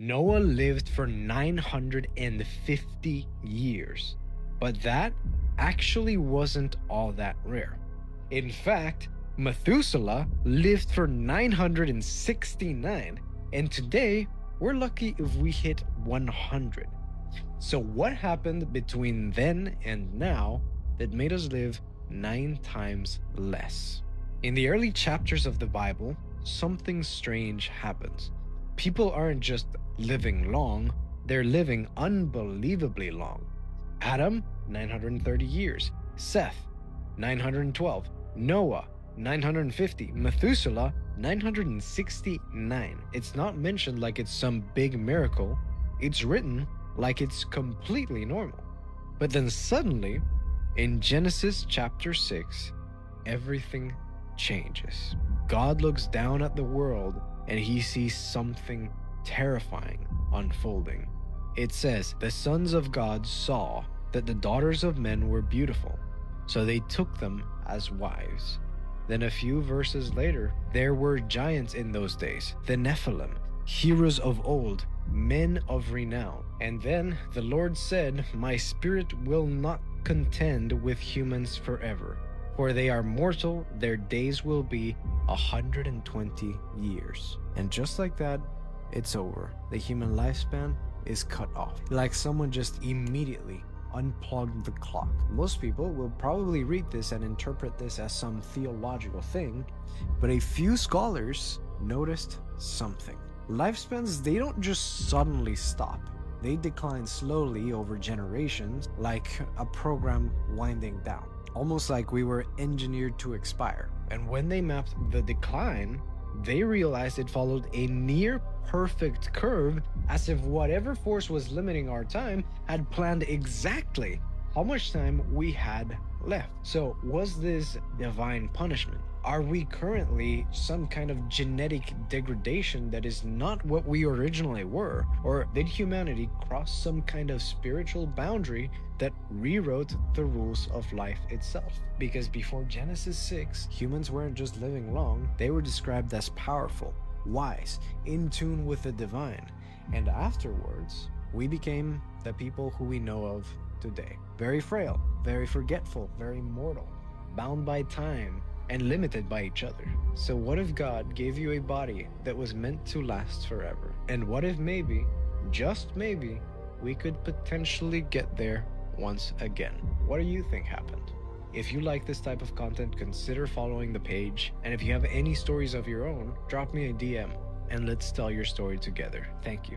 Noah lived for 950 years, but that actually wasn't all that rare. In fact, Methuselah lived for 969, and today we're lucky if we hit 100. So, what happened between then and now that made us live 9 times less? In the early chapters of the Bible, something strange happens. People aren't just living long, they're living unbelievably long. Adam, 930 years. Seth, 912. Noah, 950. Methuselah, 969. It's not mentioned like it's some big miracle. It's written like it's completely normal. But then suddenly, in Genesis chapter 6, everything changes. God looks down at the world and he sees something terrifying unfolding. It says, "The sons of God saw that the daughters of men were beautiful, so they took them as wives." Then a few verses later, there were giants in those days, the Nephilim, heroes of old, men of renown. And then the Lord said, "My spirit will not contend with humans forever, for they are mortal, their days will be 120 years. And just like that, it's over. The human lifespan is cut off. Like someone just immediately unplugged the clock. Most people will probably read this and interpret this as some theological thing, but a few scholars noticed something. Lifespans, they don't just suddenly stop. They decline slowly over generations, like a program winding down. Almost like we were engineered to expire. And when they mapped the decline, they realized it followed a near perfect curve, as if whatever force was limiting our time had planned exactly how much time we had left. So, was this divine punishment? Are we currently some kind of genetic degradation that is not what we originally were? Or did humanity cross some kind of spiritual boundary that rewrote the rules of life itself? Because before Genesis 6, humans weren't just living long, they were described as powerful, wise, in tune with the divine. And afterwards, we became the people who we know of today. Very frail, very forgetful, very mortal, bound by time, and limited by each other. So what if God gave you a body that was meant to last forever? And what if maybe, just maybe, we could potentially get there once again? What do you think happened? If you like this type of content, consider following the page. And if you have any stories of your own, drop me a DM and let's tell your story together. Thank you.